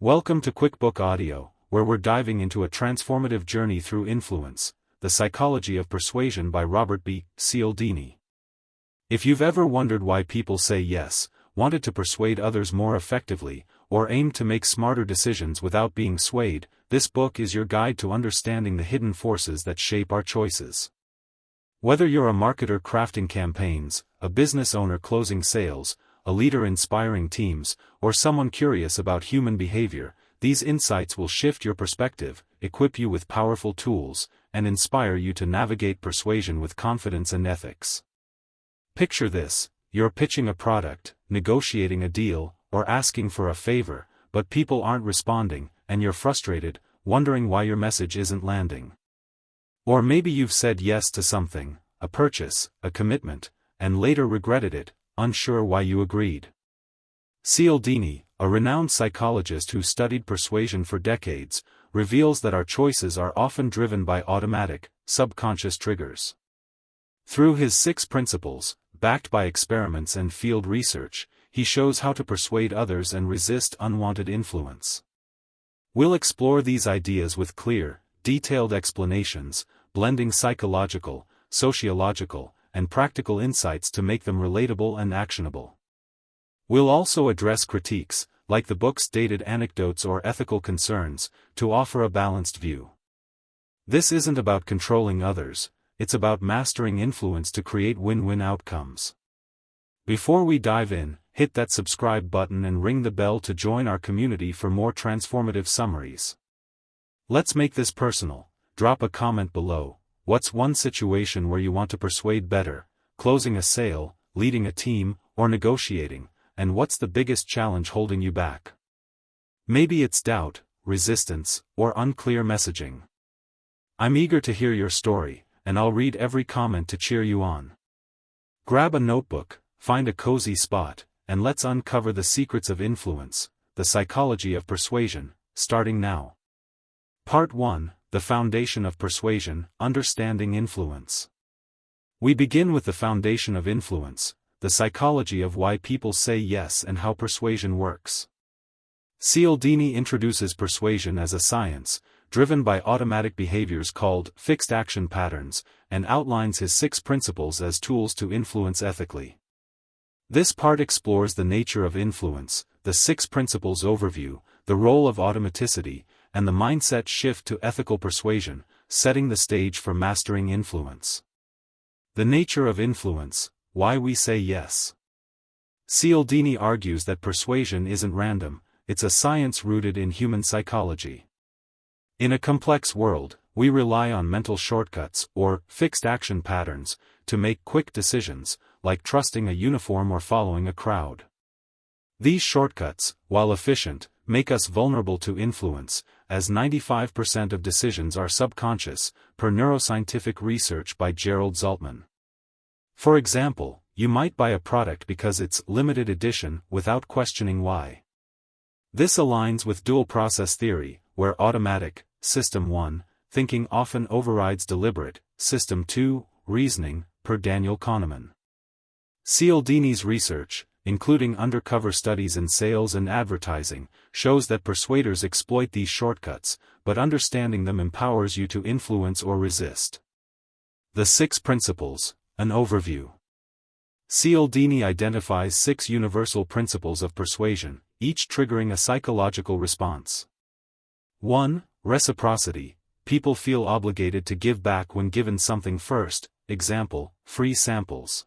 Welcome to QuickBook Audio, where we're diving into a transformative journey through influence, the Psychology of Persuasion by Robert Cialdini. If you've ever wondered why people say yes, wanted to persuade others more effectively, or aimed to make smarter decisions without being swayed, this book is your guide to understanding the hidden forces that shape our choices. Whether you're a marketer crafting campaigns, a business owner closing sales, a leader inspiring teams, or someone curious about human behavior, these insights will shift your perspective, equip you with powerful tools, and inspire you to navigate persuasion with confidence and ethics. Picture this: you're pitching a product, negotiating a deal, or asking for a favor, but people aren't responding, and you're frustrated, wondering why your message isn't landing. Or maybe you've said yes to something, a purchase, a commitment, and later regretted it, unsure why you agreed. Cialdini, a renowned psychologist who studied persuasion for decades, reveals that our choices are often driven by automatic, subconscious triggers. Through his 6 principles, backed by experiments and field research, he shows how to persuade others and resist unwanted influence. We'll explore these ideas with clear, detailed explanations, blending psychological, sociological, and practical insights to make them relatable and actionable. We'll also address critiques, like the book's dated anecdotes or ethical concerns, to offer a balanced view. This isn't about controlling others, it's about mastering influence to create win-win outcomes. Before we dive in, hit that subscribe button and ring the bell to join our community for more transformative summaries. Let's make this personal. Drop a comment below. What's one situation where you want to persuade better, closing a sale, leading a team, or negotiating, and what's the biggest challenge holding you back? Maybe it's doubt, resistance, or unclear messaging. I'm eager to hear your story, and I'll read every comment to cheer you on. Grab a notebook, find a cozy spot, and let's uncover the secrets of influence, the psychology of persuasion, starting now. Part 1. The Foundation of Persuasion, Understanding Influence. We begin with the foundation of influence, the psychology of why people say yes and how persuasion works. Cialdini introduces persuasion as a science, driven by automatic behaviors called fixed action patterns, and outlines his 6 principles as tools to influence ethically. This part explores the nature of influence, the 6 principles overview, the role of automaticity, and the mindset shift to ethical persuasion, setting the stage for mastering influence. The nature of influence, why we say yes. Cialdini argues that persuasion isn't random, it's a science rooted in human psychology. In a complex world, we rely on mental shortcuts, or fixed action patterns, to make quick decisions, like trusting a uniform or following a crowd. These shortcuts, while efficient, make us vulnerable to influence, as 95% of decisions are subconscious, per neuroscientific research by Gerald Zaltman. For example, you might buy a product because it's limited edition without questioning why. This aligns with dual process theory, where automatic, System 1, thinking often overrides deliberate, System 2, reasoning, per Daniel Kahneman. Cialdini's research, including undercover studies in sales and advertising, shows that persuaders exploit these shortcuts, but understanding them empowers you to influence or resist. The 6 principles, an overview. Cialdini identifies 6 universal principles of persuasion, each triggering a psychological response. 1. Reciprocity. People feel obligated to give back when given something first, example, free samples.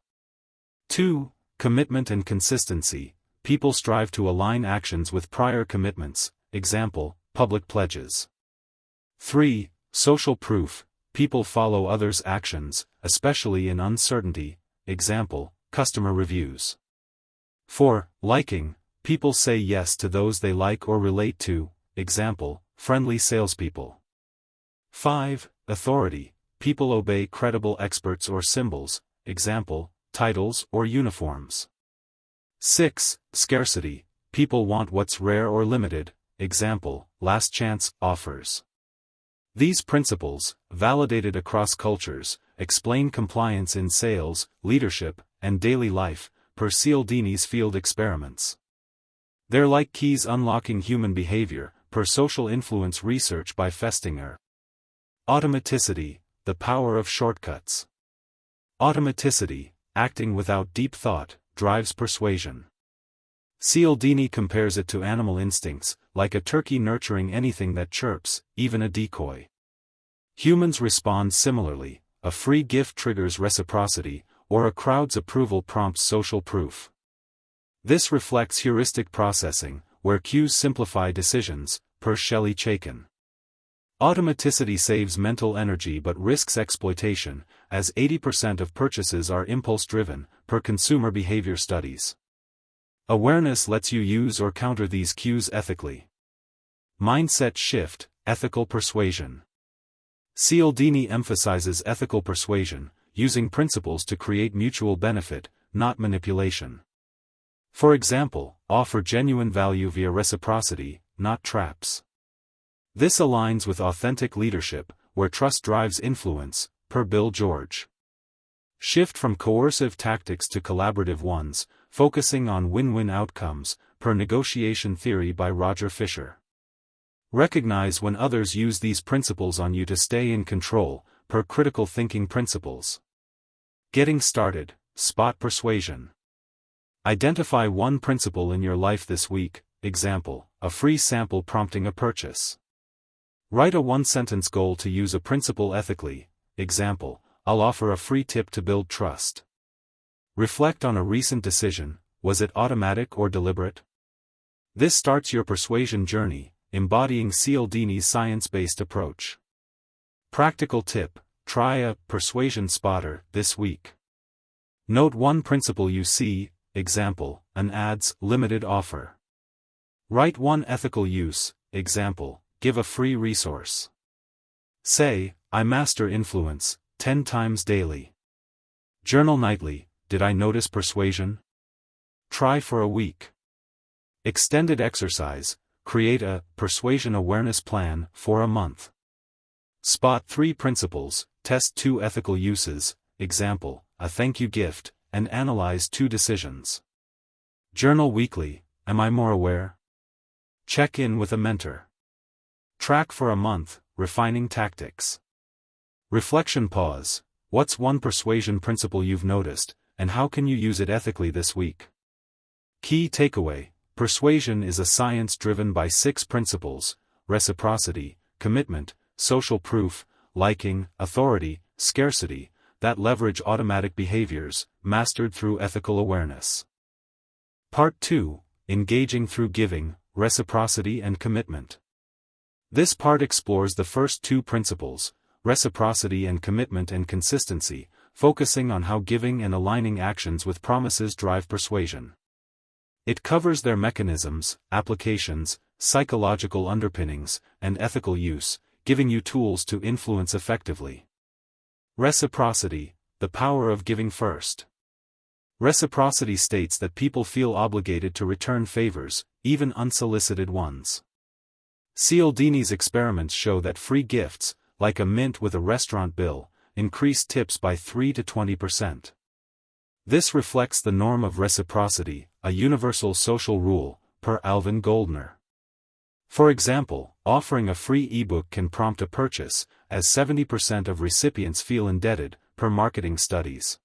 2. Commitment and consistency. People strive to align actions with prior commitments, example, public pledges. 3. Social proof. People follow others' actions, especially in uncertainty, example, customer reviews. 4. Liking. People say yes to those they like or relate to, example, friendly salespeople. 5. Authority. People obey credible experts or symbols, example, titles or uniforms. 6. Scarcity. People want what's rare or limited, example, last chance offers. These principles, validated across cultures, explain compliance in sales, leadership, and daily life, per Cialdini's field experiments. They're like keys unlocking human behavior, per social influence research by Festinger. Automaticity, the power of shortcuts. Automaticity, acting without deep thought, drives persuasion. Cialdini compares it to animal instincts, like a turkey nurturing anything that chirps, even a decoy. Humans respond similarly: a free gift triggers reciprocity, or a crowd's approval prompts social proof. This reflects heuristic processing, where cues simplify decisions, per Shelley Chaikin. Automaticity saves mental energy but risks exploitation, as 80% of purchases are impulse-driven, per Consumer Behavior Studies. Awareness lets you use or counter these cues ethically. Mindset shift, ethical persuasion. Cialdini emphasizes ethical persuasion, using principles to create mutual benefit, not manipulation. For example, offer genuine value via reciprocity, not traps. This aligns with authentic leadership, where trust drives influence, per Bill George. Shift from coercive tactics to collaborative ones, focusing on win-win outcomes, per negotiation theory by Roger Fisher. Recognize when others use these principles on you to stay in control, per critical thinking principles. Getting started, spot persuasion. Identify one principle in your life this week, example, a free sample prompting a purchase. Write a one-sentence goal to use a principle ethically, example, I'll offer a free tip to build trust. Reflect on a recent decision, was it automatic or deliberate? This starts your persuasion journey, embodying Cialdini's science-based approach. Practical tip: try a persuasion spotter this week. Note one principle you see, example, an ad's limited offer. Write one ethical use, example, give a free resource. Say, I master influence, 10 times daily. Journal nightly, did I notice persuasion? Try for a week. Extended exercise, create a persuasion awareness plan for a month. Spot 3 principles, test 2 ethical uses, example, a thank you gift, and analyze 2 decisions. Journal weekly, am I more aware? Check in with a mentor. Track for a month, refining tactics. Reflection pause, what's one persuasion principle you've noticed, and how can you use it ethically this week? Key takeaway: persuasion is a science driven by 6 principles: reciprocity, commitment, social proof, liking, authority, scarcity, that leverage automatic behaviors, mastered through ethical awareness. Part 2, engaging through giving, reciprocity and commitment. This part explores the first 2 principles, reciprocity and commitment and consistency, focusing on how giving and aligning actions with promises drive persuasion. It covers their mechanisms, applications, psychological underpinnings, and ethical use, giving you tools to influence effectively. Reciprocity, the power of giving first. Reciprocity states that people feel obligated to return favors, even unsolicited ones. Cialdini's experiments show that free gifts, like a mint with a restaurant bill, increase tips by 3 to 20%. This reflects the norm of reciprocity, a universal social rule, per Alvin Goldner. For example, offering a free ebook can prompt a purchase, as 70% of recipients feel indebted, per marketing studies.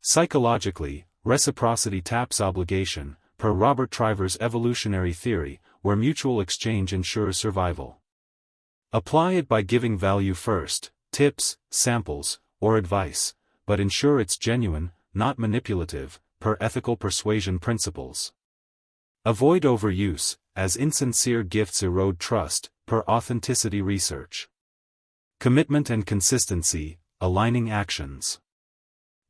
Psychologically, reciprocity taps obligation, per Robert Cialdini's evolutionary theory, where mutual exchange ensures survival. Apply it by giving value first, tips, samples, or advice, but ensure it's genuine, not manipulative, per ethical persuasion principles. Avoid overuse, as insincere gifts erode trust, per authenticity research. Commitment and consistency, aligning actions.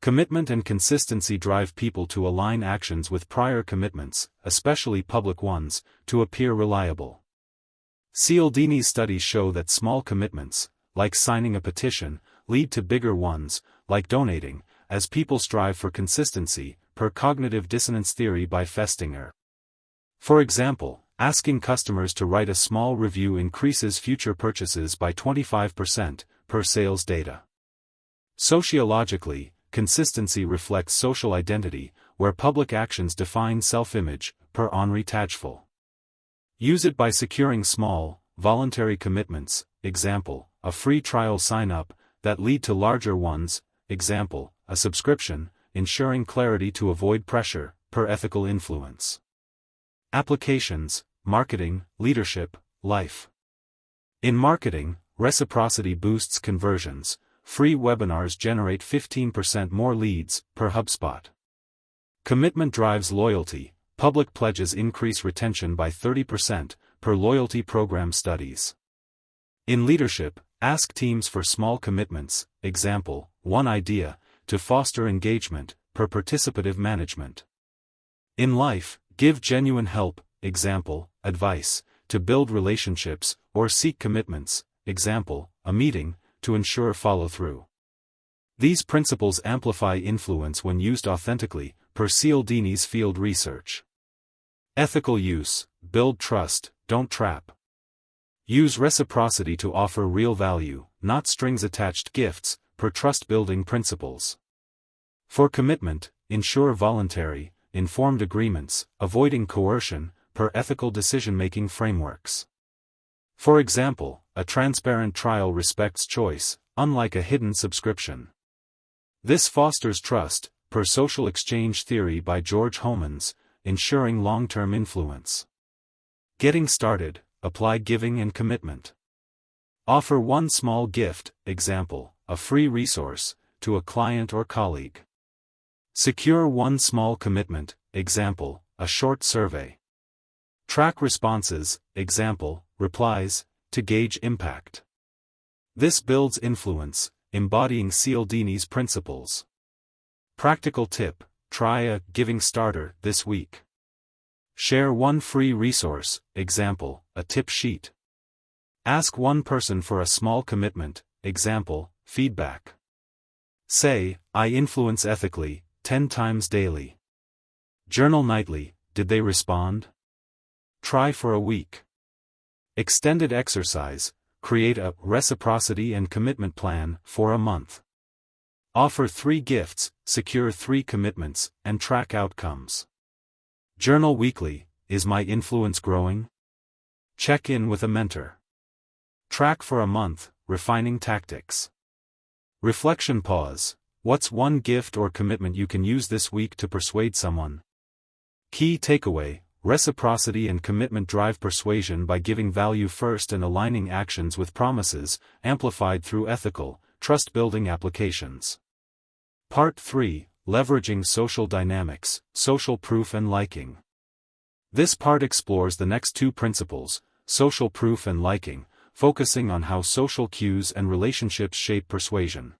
Commitment and consistency drive people to align actions with prior commitments, especially public ones, to appear reliable. Cialdini's studies show that small commitments, like signing a petition, lead to bigger ones, like donating, as people strive for consistency, per cognitive dissonance theory by Festinger. For example, asking customers to write a small review increases future purchases by 25%, per sales data. Sociologically, consistency reflects social identity, where public actions define self-image, per Henri Tajfel. Use it by securing small, voluntary commitments, example, a free trial sign-up, that lead to larger ones, example, a subscription, ensuring clarity to avoid pressure, per Ethical Influence. Applications: marketing, leadership, life. In marketing, reciprocity boosts conversions. Free webinars generate 15% more leads, per HubSpot. Commitment drives loyalty. Public pledges increase retention by 30%, per loyalty program studies. In leadership, ask teams for small commitments, example, one idea, to foster engagement, per participative management. In life, give genuine help, example, advice, to build relationships, or seek commitments, example, a meeting, to ensure follow-through. These principles amplify influence when used authentically, per Cialdini's field research. Ethical use: build trust, don't trap. Use reciprocity to offer real value, not strings-attached gifts, per trust-building principles. For commitment, ensure voluntary, informed agreements, avoiding coercion, per ethical decision-making frameworks. For example, a transparent trial respects choice, unlike a hidden subscription. This fosters trust, per social exchange theory by George Homans, ensuring long-term influence. Getting started, apply giving and commitment. Offer one small gift, example, a free resource, to a client or colleague. Secure one small commitment, example, a short survey. Track responses, example, replies, to gauge impact. This builds influence, embodying Cialdini's principles. Practical tip: try a giving starter this week. Share one free resource, example, a tip sheet. Ask one person for a small commitment, example, feedback. Say, I influence ethically, 10 times daily. Journal nightly, did they respond? Try for a week. Extended exercise: create a reciprocity and commitment plan for a month. Offer 3 gifts, secure 3 commitments, and track outcomes. Journal weekly: is my influence growing? Check in with a mentor. Track for a month, refining tactics. Reflection pause: what's one gift or commitment you can use this week to persuade someone? Key takeaway: reciprocity and commitment drive persuasion by giving value first and aligning actions with promises, amplified through ethical, trust-building applications. Part 3: Leveraging Social Dynamics, Social Proof and Liking. This part explores the next 2 principles, social proof and liking, focusing on how social cues and relationships shape persuasion.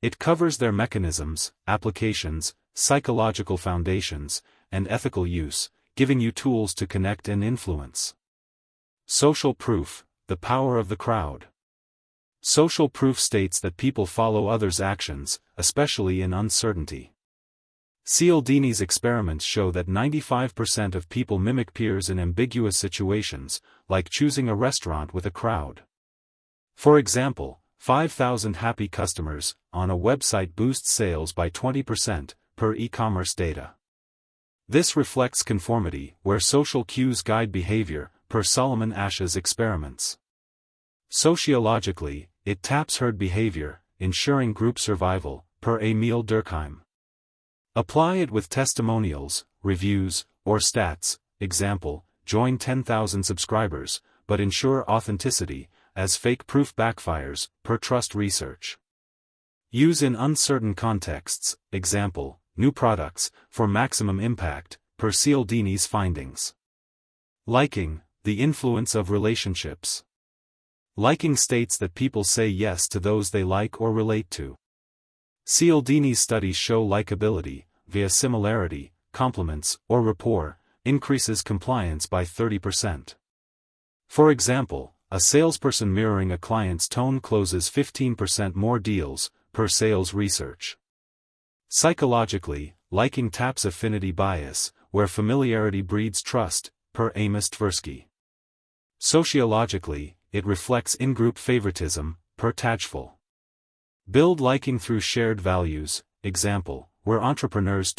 It covers their mechanisms, applications, psychological foundations, and ethical use, giving you tools to connect and influence. Social proof: the power of the crowd. Social proof states that people follow others' actions, especially in uncertainty. Cialdini's experiments show that 95% of people mimic peers in ambiguous situations, like choosing a restaurant with a crowd. For example, 5,000 happy customers on a website boosts sales by 20%, per e-commerce data. This reflects conformity, where social cues guide behavior, per Solomon Asch's experiments. Sociologically, it taps herd behavior, ensuring group survival, per Emil Durkheim. Apply it with testimonials, reviews, or stats, example, join 10,000 subscribers, but ensure authenticity, as fake proof backfires, per Trust Research. Use in uncertain contexts, example, new products, for maximum impact, per Cialdini's findings. Liking: the influence of relationships. Liking states that people say yes to those they like or relate to. Cialdini's studies show likability, via similarity, compliments, or rapport, increases compliance by 30%. For example, a salesperson mirroring a client's tone closes 15% more deals, per Sales Research. Psychologically, liking taps affinity bias, where familiarity breeds trust, per Amos Tversky. Sociologically, it reflects in-group favoritism, per Tajfel. Build liking through shared values, example, where entrepreneurs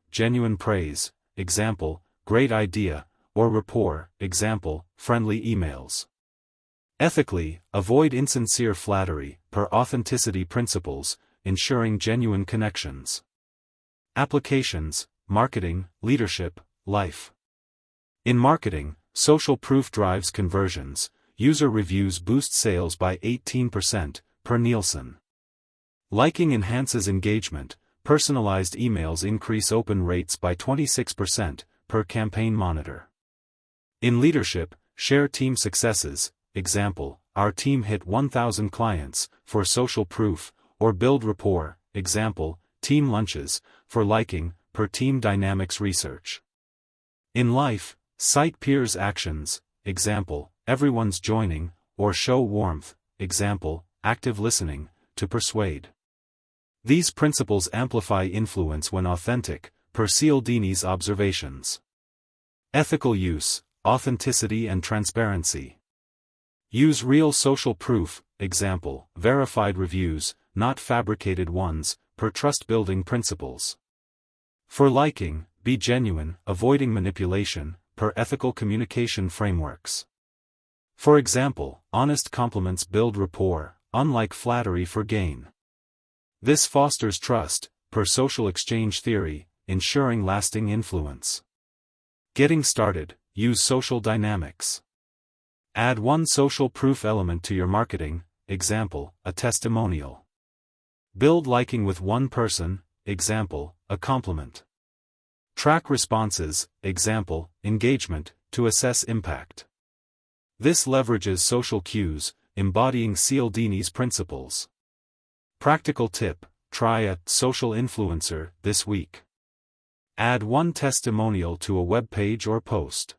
genuine praise, example, great idea, or rapport, example, friendly emails. Ethically, avoid insincere flattery, per authenticity principles, ensuring genuine connections. Applications, marketing, leadership, life. In marketing, social proof drives conversions, user reviews boost sales by 18%, per Nielsen. Liking enhances engagement, personalized emails increase open rates by 26%, per Campaign Monitor. In leadership, share team successes, example, our team hit 1,000 clients, for social proof, or build rapport, example, team lunches, for liking, per Team Dynamics research. In life, cite peers' actions, example, everyone's joining, or show warmth, example, active listening, to persuade. These principles amplify influence when authentic, per Cialdini's observations. Ethical use, authenticity and transparency. Use real social proof, example, verified reviews, not fabricated ones, per trust-building principles. For liking, be genuine, avoiding manipulation, per ethical communication frameworks. For example, honest compliments build rapport, unlike flattery for gain. This fosters trust, per social exchange theory, ensuring lasting influence. Getting started, use social dynamics. Add one social proof element to your marketing, example, a testimonial. Build liking with one person, example, a compliment. Track responses, example, engagement, to assess impact. This leverages social cues, embodying Cialdini's principles. Practical tip, try a social influencer this week. Add one testimonial to a web page or post.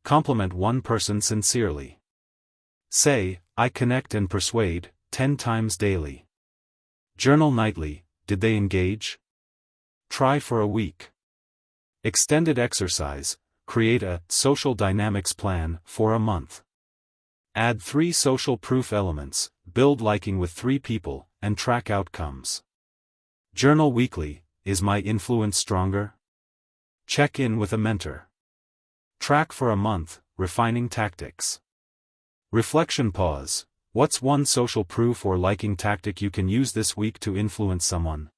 Compliment one person sincerely. Say, I connect and persuade, 10 times daily. Journal nightly, did they engage? Try for a week. Extended exercise, create a social dynamics plan for a month. Add 3 social proof elements, build liking with 3 people, and track outcomes. Journal weekly, is my influence stronger? Check in with a mentor. Track for a month, refining tactics. Reflection pause, what's one social proof or liking tactic you can use this week to influence someone?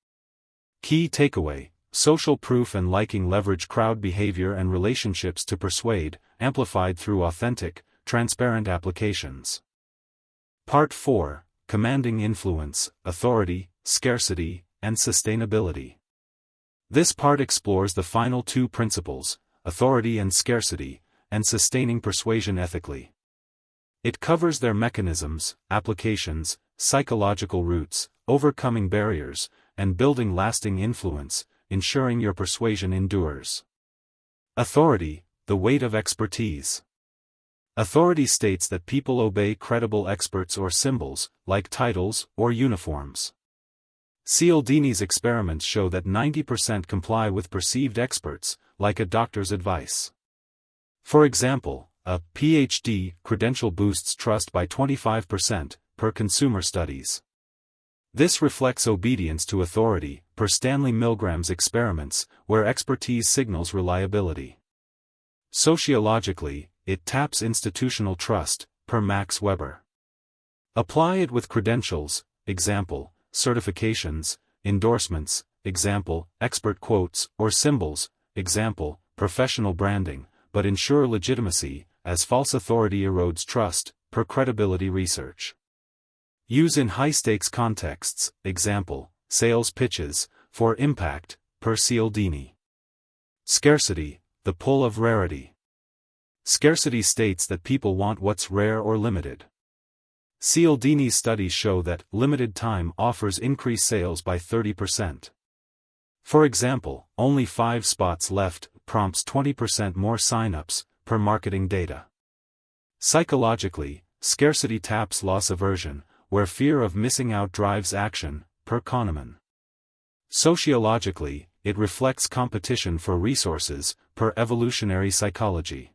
Key takeaway, social proof and liking leverage crowd behavior and relationships to persuade, amplified through authentic, transparent applications. Part 4, Commanding Influence, Authority, Scarcity, and Sustainability. This part explores the final 2 principles, authority and scarcity, and sustaining persuasion ethically. It covers their mechanisms, applications, psychological roots, overcoming barriers, and building lasting influence, ensuring your persuasion endures. Authority, the weight of expertise. Authority states that people obey credible experts or symbols, like titles or uniforms. Cialdini's experiments show that 90% comply with perceived experts, like a doctor's advice. For example, a PhD credential boosts trust by 25%, per consumer studies. This reflects obedience to authority, per Stanley Milgram's experiments, where expertise signals reliability. Sociologically, it taps institutional trust, per Max Weber. Apply it with credentials, example, certifications, endorsements, example, expert quotes, or symbols, example, professional branding, but ensure legitimacy, as false authority erodes trust, per credibility research. Use in high-stakes contexts, example, sales pitches, for impact, per Cialdini. Scarcity, the pull of rarity. Scarcity states that people want what's rare or limited. Cialdini's studies show that limited time offers increased sales by 30%. For example, only 5 spots left prompts 20% more sign-ups, per marketing data. Psychologically, scarcity taps loss aversion, where fear of missing out drives action, per Kahneman. Sociologically, it reflects competition for resources, per evolutionary psychology.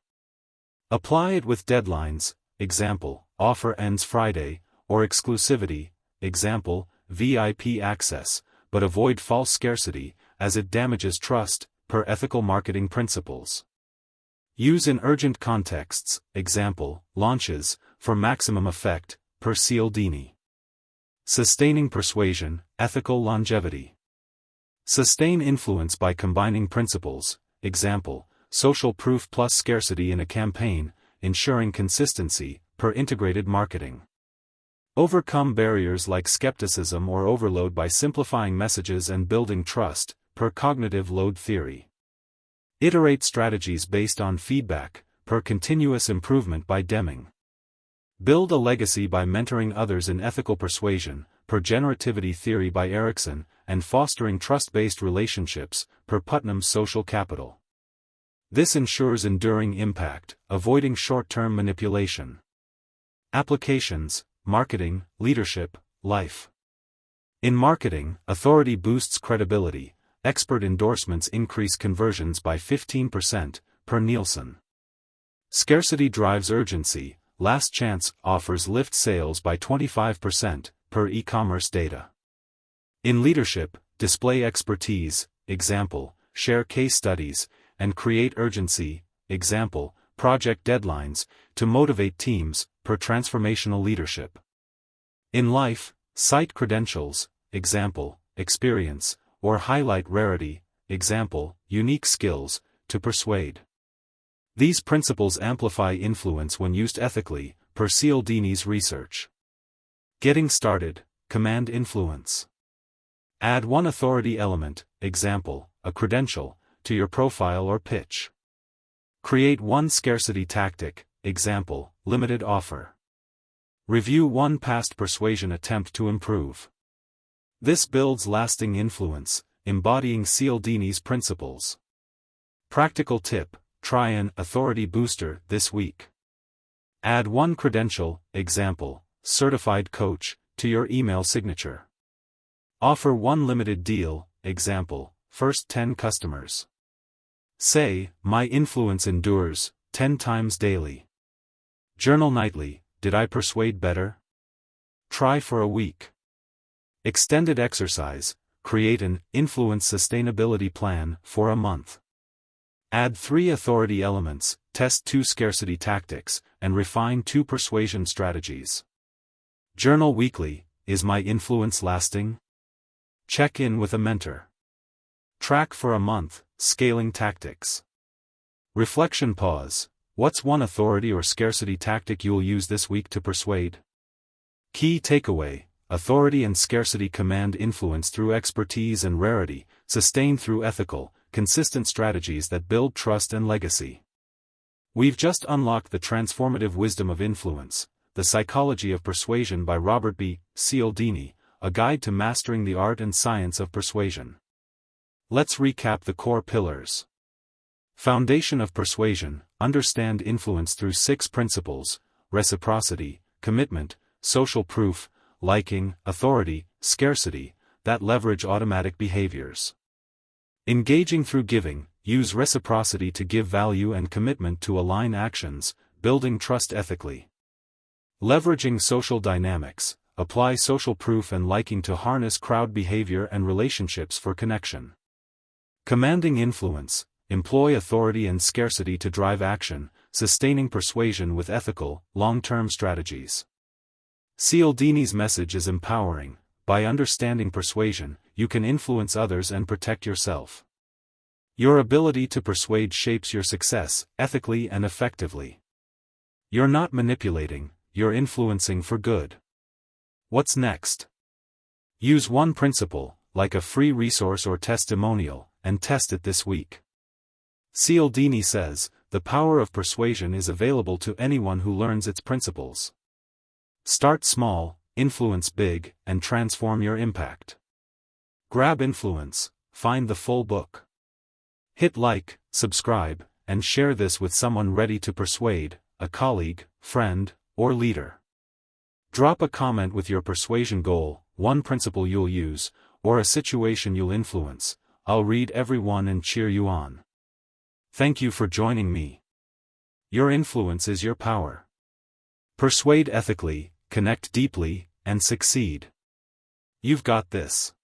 Apply it with deadlines, example, offer ends Friday, or exclusivity, example, VIP access, but avoid false scarcity, as it damages trust, per ethical marketing principles. Use in urgent contexts, example, launches, for maximum effect, per Cialdini. Sustaining persuasion, ethical longevity. Sustain influence by combining principles, example, social proof plus scarcity in a campaign, ensuring consistency, per integrated marketing. Overcome barriers like skepticism or overload by simplifying messages and building trust, per cognitive load theory. Iterate strategies based on feedback, per continuous improvement by Deming. Build a legacy by mentoring others in ethical persuasion, per generativity theory by Erickson, and fostering trust-based relationships, per Putnam's social capital. This ensures enduring impact, avoiding short-term manipulation. Applications, marketing, leadership, life. In marketing, authority boosts credibility, expert endorsements increase conversions by 15%, per Nielsen. Scarcity drives urgency, last chance offers lift sales by 25%, per e-commerce data. In leadership, display expertise, example, share case studies, and create urgency, example, project deadlines, to motivate teams, per transformational leadership. In life, cite credentials, example, experience, or highlight rarity, example, unique skills, to persuade. These principles amplify influence when used ethically, per Cialdini's research. Getting started, command influence. Add one authority element, example, a credential, to your profile or pitch. Create one scarcity tactic, example, limited offer. Review one past persuasion attempt to improve. This builds lasting influence, embodying Cialdini's principles. Practical tip, try an authority booster this week. Add one credential, example, certified coach, to your email signature. Offer one limited deal, example, first 10 customers. Say, my influence endures, 10 times daily. Journal nightly, did I persuade better? Try for a week. Extended exercise, create an influence sustainability plan for a month. Add 3 authority elements, test 2 scarcity tactics, and refine 2 persuasion strategies. Journal weekly, is my influence lasting? Check in with a mentor. Track for a month, scaling tactics. Reflection pause, what's one authority or scarcity tactic you'll use this week to persuade? Key takeaway, authority and scarcity command influence through expertise and rarity, sustained through ethical, consistent strategies that build trust and legacy. We've just unlocked the transformative wisdom of influence, The Psychology of Persuasion by Robert Cialdini, a guide to mastering the art and science of persuasion. Let's recap the core pillars. Foundation of persuasion, understand influence through 6 principles: reciprocity, commitment, social proof, liking, authority, scarcity, that leverage automatic behaviors. Engaging through giving, use reciprocity to give value and commitment to align actions, building trust ethically. Leveraging social dynamics, apply social proof and liking to harness crowd behavior and relationships for connection. Commanding influence, employ authority and scarcity to drive action, sustaining persuasion with ethical, long-term strategies. Cialdini's message is empowering. By understanding persuasion, you can influence others and protect yourself. Your ability to persuade shapes your success, ethically and effectively. You're not manipulating, you're influencing for good. What's next? Use one principle, like a free resource or testimonial, and test it this week. Cialdini says, the power of persuasion is available to anyone who learns its principles. Start small, influence big, and transform your impact. Grab influence, find the full book. Hit like, subscribe, and share this with someone ready to persuade, a colleague, friend, or leader. Drop a comment with your persuasion goal, one principle you'll use, or a situation you'll influence. I'll read every one and cheer you on. Thank you for joining me. Your influence is your power. Persuade ethically, connect deeply, and succeed. You've got this.